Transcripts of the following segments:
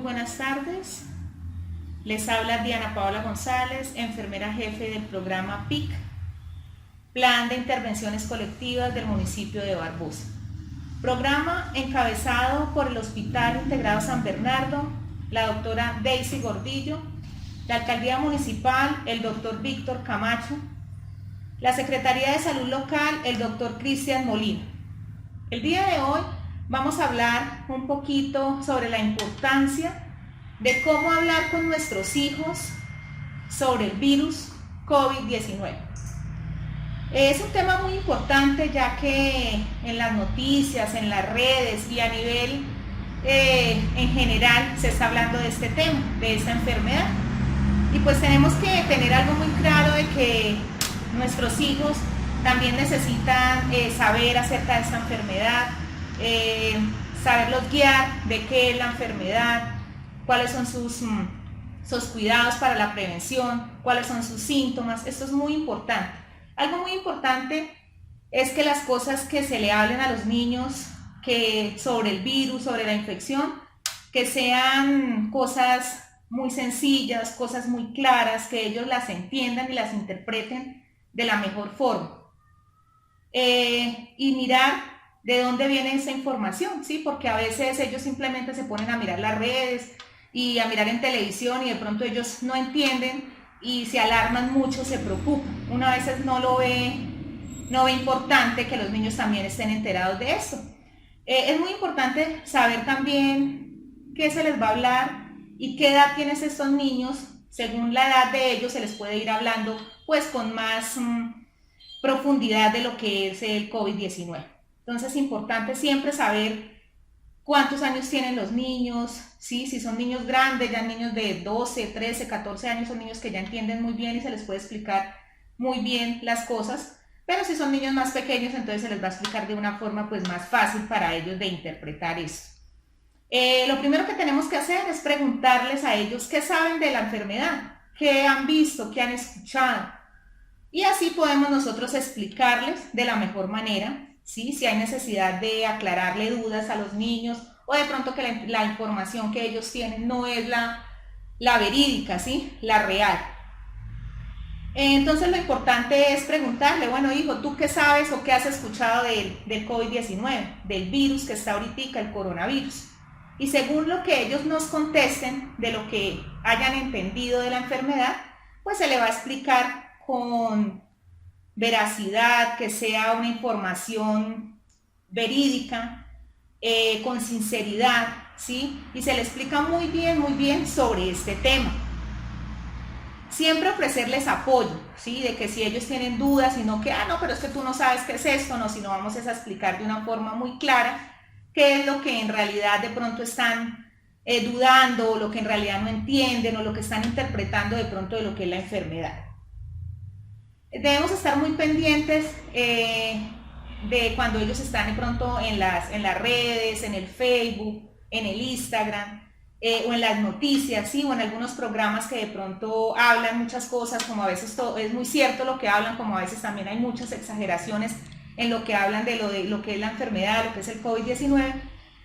buenas tardes. Les habla Diana Paola González, enfermera jefe del programa PIC, Plan de Intervenciones Colectivas del municipio de Barbosa. Programa encabezado por el Hospital Integrado San Bernardo, la doctora Daisy Gordillo, la Alcaldía Municipal, el doctor Víctor Camacho, la Secretaría de Salud Local, el doctor Cristian Molina. El día de hoy vamos a hablar un poquito sobre la importancia de cómo hablar con nuestros hijos sobre el virus COVID-19. Es un tema muy importante, ya que en las noticias, en las redes y a nivel en general se está hablando de este tema, de esta enfermedad. Y pues tenemos que tener algo muy claro de que nuestros hijos también necesitan saber acerca de esta enfermedad, saberlos guiar de qué es la enfermedad, cuáles son sus cuidados para la prevención, cuáles son sus síntomas. Esto es muy importante. Algo muy importante es que las cosas que se le hablen a los niños sobre el virus, sobre la infección, que sean cosas muy sencillas, cosas muy claras, que ellos las entiendan y las interpreten de la mejor forma. Y mirar de dónde viene esa información, ¿sí? Porque a veces ellos simplemente se ponen a mirar las redes y a mirar en televisión y de pronto ellos no entienden y se alarman mucho, se preocupan. Uno a veces no ve importante que los niños también estén enterados de esto. Es muy importante saber también qué se les va a hablar y qué edad tienen estos niños. Según la edad de ellos se les puede ir hablando pues con más profundidad de lo que es el COVID-19. Entonces es importante siempre saber cuántos años tienen los niños, ¿sí? Si son niños grandes, ya niños de 12, 13, 14 años, son niños que ya entienden muy bien y se les puede explicar muy bien las cosas, pero si son niños más pequeños, entonces se les va a explicar de una forma pues más fácil para ellos de interpretar esto. Lo primero que tenemos que hacer es preguntarles a ellos qué saben de la enfermedad, qué han visto, qué han escuchado, y así podemos nosotros explicarles de la mejor manera, ¿sí? Si hay necesidad de aclararle dudas a los niños o de pronto que la información que ellos tienen no es la verídica, ¿sí? La real. Entonces lo importante es preguntarle, bueno hijo, ¿tú qué sabes o qué has escuchado del COVID-19, del virus que está ahorita, el coronavirus? Y según lo que ellos nos contesten, de lo que hayan entendido de la enfermedad, pues se le va a explicar con veracidad, que sea una información verídica, con sinceridad, ¿sí? Y se le explica muy bien sobre este tema. Siempre ofrecerles apoyo, ¿sí? De que si ellos tienen dudas, sino que, no, pero es que tú no sabes qué es esto, no, sino vamos a explicar de una forma muy clara qué es lo que en realidad de pronto están dudando, o lo que en realidad no entienden, o lo que están interpretando de pronto de lo que es la enfermedad. Debemos estar muy pendientes de cuando ellos están de pronto en las redes, en el Facebook, en el Instagram, o en las noticias, ¿sí? O en algunos programas que de pronto hablan muchas cosas, como a veces es muy cierto lo que hablan, como a veces también hay muchas exageraciones en lo que hablan de lo que es la enfermedad, lo que es el COVID-19.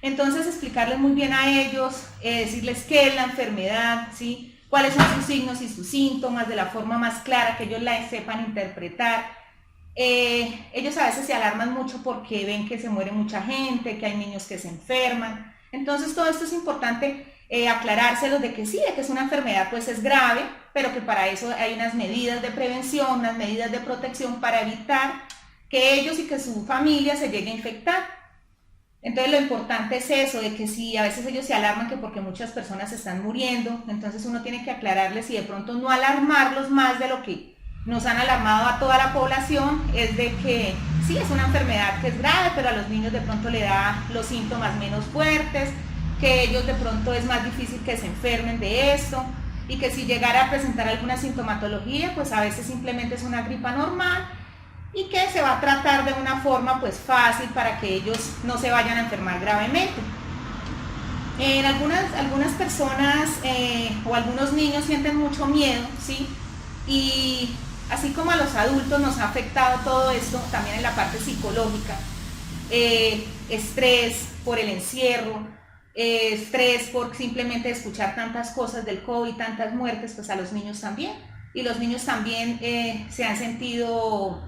Entonces explicarles muy bien a ellos, decirles qué es la enfermedad, ¿sí? Cuáles son sus signos y sus síntomas de la forma más clara, que ellos la sepan interpretar. Ellos a veces se alarman mucho porque ven que se muere mucha gente, que hay niños que se enferman. Entonces todo esto es importante aclarárselos de que sí, de que es una enfermedad pues es grave, pero que para eso hay unas medidas de prevención, unas medidas de protección para evitar que ellos y que su familia se llegue a infectar. Entonces lo importante es eso, de que si a veces ellos se alarman que porque muchas personas están muriendo, entonces uno tiene que aclararles y de pronto no alarmarlos más de lo que nos han alarmado a toda la población, es de que sí, es una enfermedad que es grave, pero a los niños de pronto le da los síntomas menos fuertes, que ellos de pronto es más difícil que se enfermen de esto, y que si llegara a presentar alguna sintomatología, pues a veces simplemente es una gripa normal, y que se va a tratar de una forma pues fácil para que ellos no se vayan a enfermar gravemente. En algunas personas o algunos niños sienten mucho miedo, ¿sí? Y así como a los adultos nos ha afectado todo esto, también en la parte psicológica, estrés por el encierro, estrés por simplemente escuchar tantas cosas del COVID, tantas muertes, pues a los niños también. Y los niños también se han sentido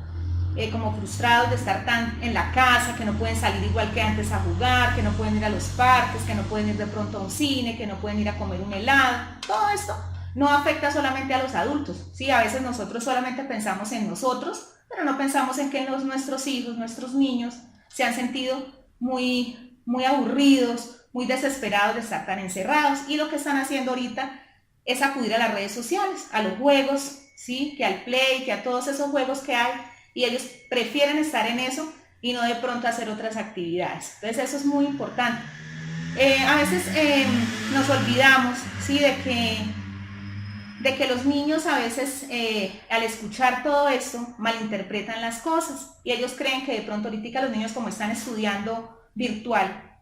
como frustrados de estar tan en la casa, que no pueden salir igual que antes a jugar, que no pueden ir a los parques, que no pueden ir de pronto a un cine, que no pueden ir a comer un helado. Todo esto no afecta solamente a los adultos, ¿sí? A veces nosotros solamente pensamos en nosotros, pero no pensamos en que nuestros hijos, nuestros niños se han sentido muy aburridos, muy desesperados de estar tan encerrados, y lo que están haciendo ahorita es acudir a las redes sociales, a los juegos, ¿sí? Que al Play, que a todos esos juegos que hay, y ellos prefieren estar en eso y no de pronto hacer otras actividades. Entonces eso es muy importante. A veces nos olvidamos, ¿sí? de que los niños a veces al escuchar todo esto malinterpretan las cosas, y ellos creen que de pronto ahorita los niños, como están estudiando virtual,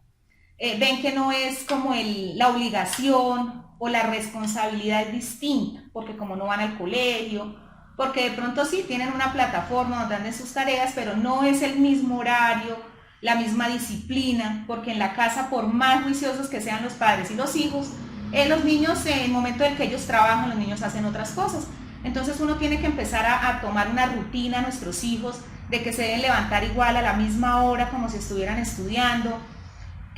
ven que no es como la obligación o la responsabilidad es distinta, porque como no van al colegio, porque de pronto sí tienen una plataforma donde dan sus tareas, pero no es el mismo horario, la misma disciplina, porque en la casa, por más juiciosos que sean los padres y los hijos, los niños, en el momento en que ellos trabajan, los niños hacen otras cosas. Entonces uno tiene que empezar a tomar una rutina a nuestros hijos, de que se deben levantar igual a la misma hora como si estuvieran estudiando,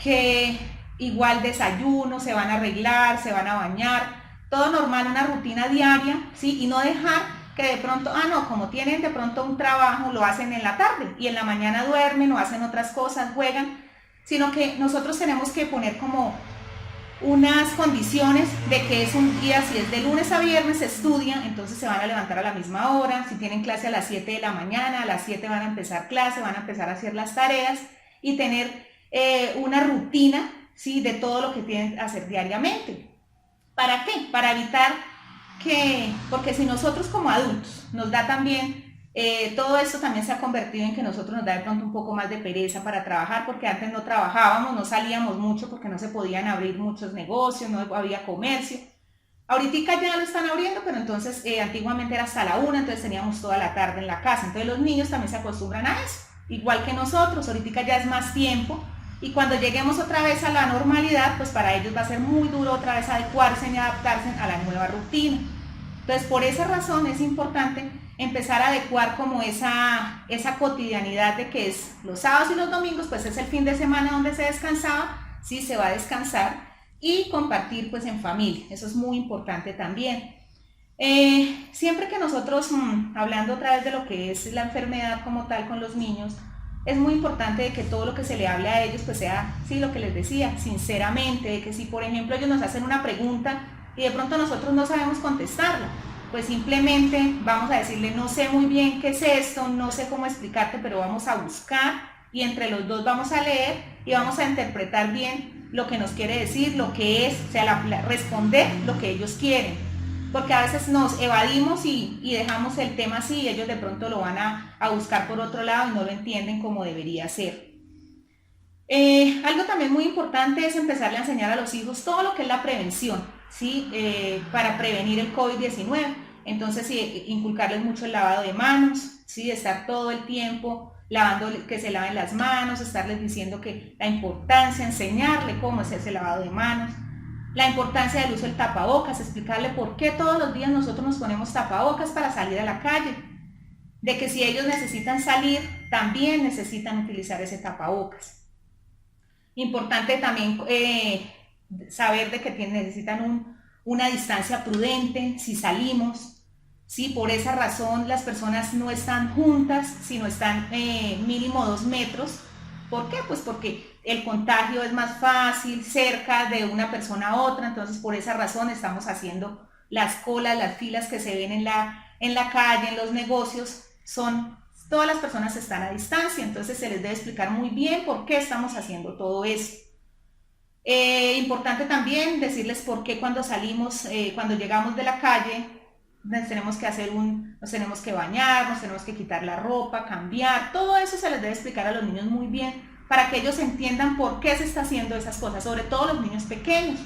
que igual desayuno, se van a arreglar, se van a bañar, todo normal, una rutina diaria, ¿sí? Y no dejar que de pronto, no, como tienen de pronto un trabajo, lo hacen en la tarde y en la mañana duermen o hacen otras cosas, juegan, sino que nosotros tenemos que poner como unas condiciones de que es un día, si es de lunes a viernes se estudia, entonces se van a levantar a la misma hora, si tienen clase a las 7 de la mañana, a las 7 van a empezar clase, van a empezar a hacer las tareas y tener una rutina, ¿sí? De todo lo que tienen que hacer diariamente. ¿Para qué? Para evitar porque si nosotros como adultos nos da también, todo esto también se ha convertido en que nosotros nos da de pronto un poco más de pereza para trabajar, porque antes no trabajábamos, no salíamos mucho porque no se podían abrir muchos negocios, no había comercio. Ahorita ya lo están abriendo, pero entonces antiguamente era hasta la 1, entonces teníamos toda la tarde en la casa, entonces los niños también se acostumbran a eso, igual que nosotros, ahorita ya es más tiempo, y cuando lleguemos otra vez a la normalidad, pues para ellos va a ser muy duro otra vez adecuarse y adaptarse a la nueva rutina. Entonces, por esa razón es importante empezar a adecuar como esa cotidianidad de que es los sábados y los domingos, pues es el fin de semana donde se descansaba, sí se va a descansar, y compartir pues en familia, eso es muy importante también. Siempre que nosotros, hablando otra vez de lo que es la enfermedad como tal con los niños, es muy importante de que todo lo que se le hable a ellos pues sea, sí, lo que les decía, sinceramente, de que si por ejemplo ellos nos hacen una pregunta y de pronto nosotros no sabemos contestarla, pues simplemente vamos a decirle, no sé muy bien qué es esto, no sé cómo explicarte, pero vamos a buscar y entre los dos vamos a leer y vamos a interpretar bien lo que nos quiere decir, lo que es, o sea, responder lo que ellos quieren. Porque a veces nos evadimos y dejamos el tema así y ellos de pronto lo van a buscar por otro lado y no lo entienden como debería ser. Algo también muy importante es empezarle a enseñar a los hijos todo lo que es la prevención, ¿sí? Para prevenir el COVID-19. Entonces, inculcarles mucho el lavado de manos, ¿sí? Estar todo el tiempo lavando, que se laven las manos, estarles diciendo que la importancia, enseñarle cómo es ese lavado de manos. La importancia del uso del tapabocas, explicarle por qué todos los días nosotros nos ponemos tapabocas para salir a la calle. De que si ellos necesitan salir, también necesitan utilizar ese tapabocas. Importante también saber de que necesitan una distancia prudente si salimos. ¿Sí? Por esa razón las personas no están juntas, sino están mínimo 2 metros. ¿Por qué? Pues porque el contagio es más fácil cerca de una persona a otra, entonces por esa razón estamos haciendo las colas, las filas que se ven en la calle, en los negocios, todas las personas están a distancia, entonces se les debe explicar muy bien por qué estamos haciendo todo eso. Importante también decirles por qué cuando salimos, cuando llegamos de la calle, nos tenemos que bañar, nos tenemos que quitar la ropa, cambiar, todo eso se les debe explicar a los niños muy bien para que ellos entiendan por qué se está haciendo esas cosas, sobre todo los niños pequeños.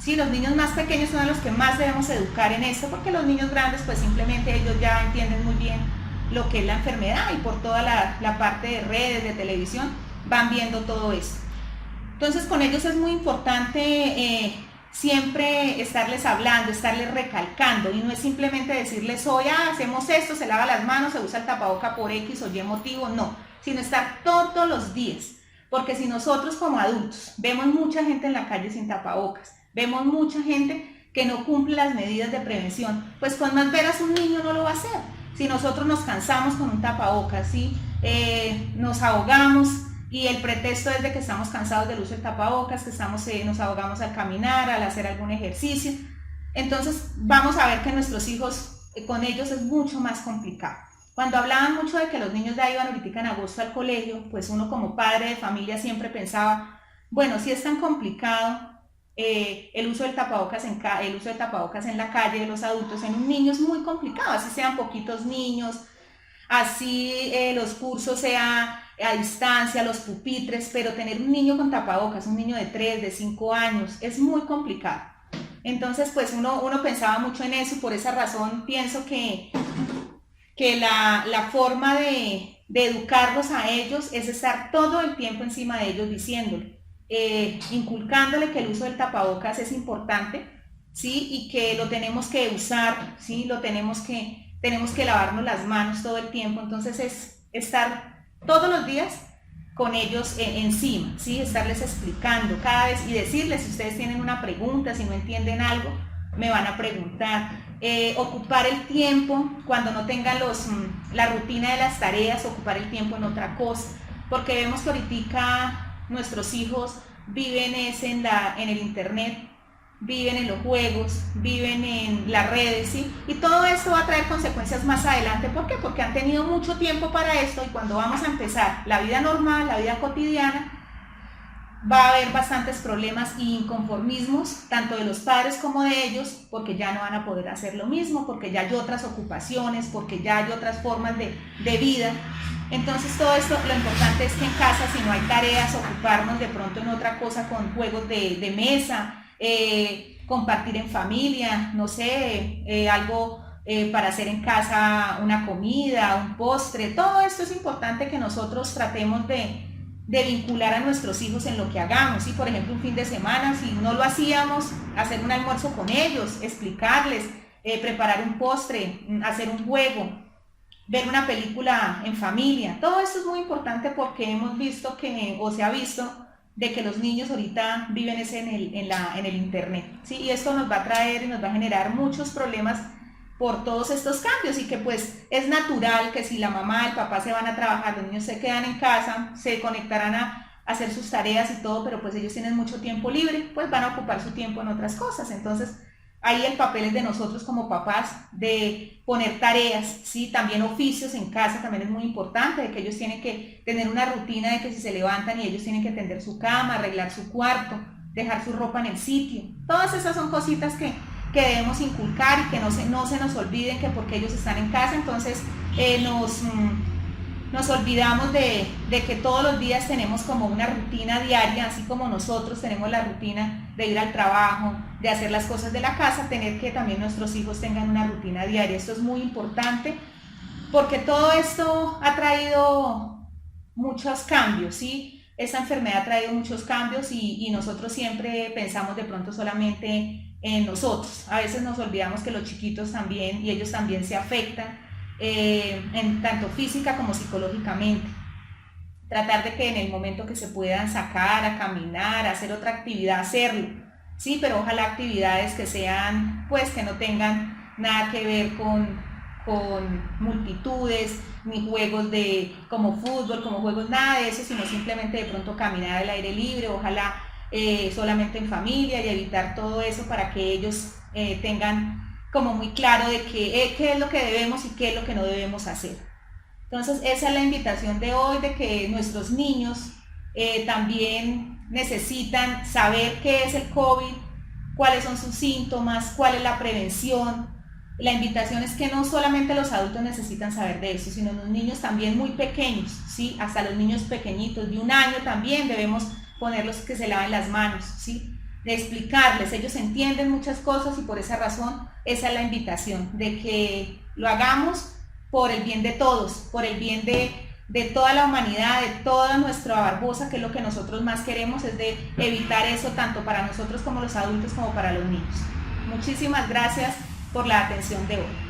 Sí, los niños más pequeños son los que más debemos educar en esto, porque los niños grandes pues simplemente ellos ya entienden muy bien lo que es la enfermedad y por toda la parte de redes, de televisión, van viendo todo eso. Entonces con ellos es muy importante siempre estarles hablando, estarles recalcando, y no es simplemente decirles hoy hacemos esto, se lava las manos, se usa el tapaboca por X o Y motivo, no, sino estar todos los días, porque si nosotros como adultos vemos mucha gente en la calle sin tapabocas, vemos mucha gente que no cumple las medidas de prevención, pues con más veras un niño no lo va a hacer. Si nosotros nos cansamos con un tapabocas, ¿sí? Nos ahogamos, y el pretexto es de que estamos cansados del uso del tapabocas, que nos ahogamos al caminar, al hacer algún ejercicio. Entonces vamos a ver que nuestros hijos, con ellos es mucho más complicado. Cuando hablaban mucho de que los niños ya iban ahorita en agosto al colegio, pues uno como padre de familia siempre pensaba, bueno, si es tan complicado el uso del tapabocas en la calle de los adultos, en un niño es muy complicado, así sean poquitos niños, así los cursos sean a distancia, los pupitres, pero tener un niño con tapabocas, un niño de 3, de 5 años, es muy complicado. Entonces, pues uno pensaba mucho en eso, y por esa razón pienso que la forma de educarlos a ellos es estar todo el tiempo encima de ellos diciéndole, inculcándole que el uso del tapabocas es importante, ¿sí? Y que lo tenemos que usar, ¿sí? Tenemos que lavarnos las manos todo el tiempo. Entonces es estar todos los días con ellos encima, ¿sí? Estarles explicando cada vez y decirles, si ustedes tienen una pregunta, si no entienden algo, me van a preguntar. Ocupar el tiempo cuando no tengan la rutina de las tareas, ocupar el tiempo en otra cosa, porque vemos que ahorita nuestros hijos viven en el internet, viven en los juegos, viven en las redes, ¿sí? Y todo esto va a traer consecuencias más adelante. ¿Por qué? Porque han tenido mucho tiempo para esto, y cuando vamos a empezar la vida normal, la vida cotidiana, va a haber bastantes problemas e inconformismos, tanto de los padres como de ellos, porque ya no van a poder hacer lo mismo, porque ya hay otras ocupaciones, porque ya hay otras formas de vida. Entonces todo esto, lo importante es que en casa, si no hay tareas, ocuparnos de pronto en otra cosa con juegos de mesa, compartir en familia, no sé, algo para hacer en casa, una comida, un postre. Todo esto es importante que nosotros tratemos de vincular a nuestros hijos en lo que hagamos, ¿sí? Por ejemplo, un fin de semana, si no lo hacíamos, hacer un almuerzo con ellos, explicarles, preparar un postre, hacer un juego, ver una película en familia. Todo esto es muy importante porque hemos visto o se ha visto de que los niños ahorita viven en el internet, ¿sí? Y esto nos va a traer y nos va a generar muchos problemas por todos estos cambios, y que pues es natural que si la mamá, el papá se van a trabajar, los niños se quedan en casa, se conectarán a hacer sus tareas y todo, pero pues ellos tienen mucho tiempo libre, pues van a ocupar su tiempo en otras cosas. Entonces ahí el papel es de nosotros como papás, de poner tareas, ¿sí? También oficios en casa, también es muy importante, de que ellos tienen que tener una rutina de que si se levantan y ellos tienen que tender su cama, arreglar su cuarto, dejar su ropa en el sitio. Todas esas son cositas que debemos inculcar, y que no se nos olviden que porque ellos están en casa, entonces nos olvidamos de que todos los días tenemos como una rutina diaria, así como nosotros tenemos la rutina de ir al trabajo, de hacer las cosas de la casa, tener que también nuestros hijos tengan una rutina diaria. Esto es muy importante porque todo esto ha traído muchos cambios, ¿sí? Esta enfermedad ha traído muchos cambios, y nosotros siempre pensamos de pronto solamente en nosotros. A veces nos olvidamos que los chiquitos también, y ellos también se afectan, en tanto física como psicológicamente. Tratar de que en el momento que se puedan sacar a caminar, a hacer otra actividad, hacerlo, sí, pero ojalá actividades que sean, pues que no tengan nada que ver con multitudes, ni juegos como fútbol, como juegos, nada de eso, sino simplemente de pronto caminar al aire libre, ojalá solamente en familia, y evitar todo eso para que ellos tengan como muy claro de qué es lo que debemos y qué es lo que no debemos hacer. Entonces esa es la invitación de hoy, de que nuestros niños también necesitan saber qué es el COVID, cuáles son sus síntomas, cuál es la prevención. La invitación es que no solamente los adultos necesitan saber de eso, sino los niños también muy pequeños, ¿sí? Hasta los niños pequeñitos de 1 año también debemos ponerlos que se laven las manos, ¿sí? De explicarles, ellos entienden muchas cosas, y por esa razón esa es la invitación, de que lo hagamos por el bien de todos, por el bien de de toda la humanidad, de toda nuestra Barbosa, que es lo que nosotros más queremos, es de evitar eso tanto para nosotros como los adultos como para los niños. Muchísimas gracias por la atención de hoy.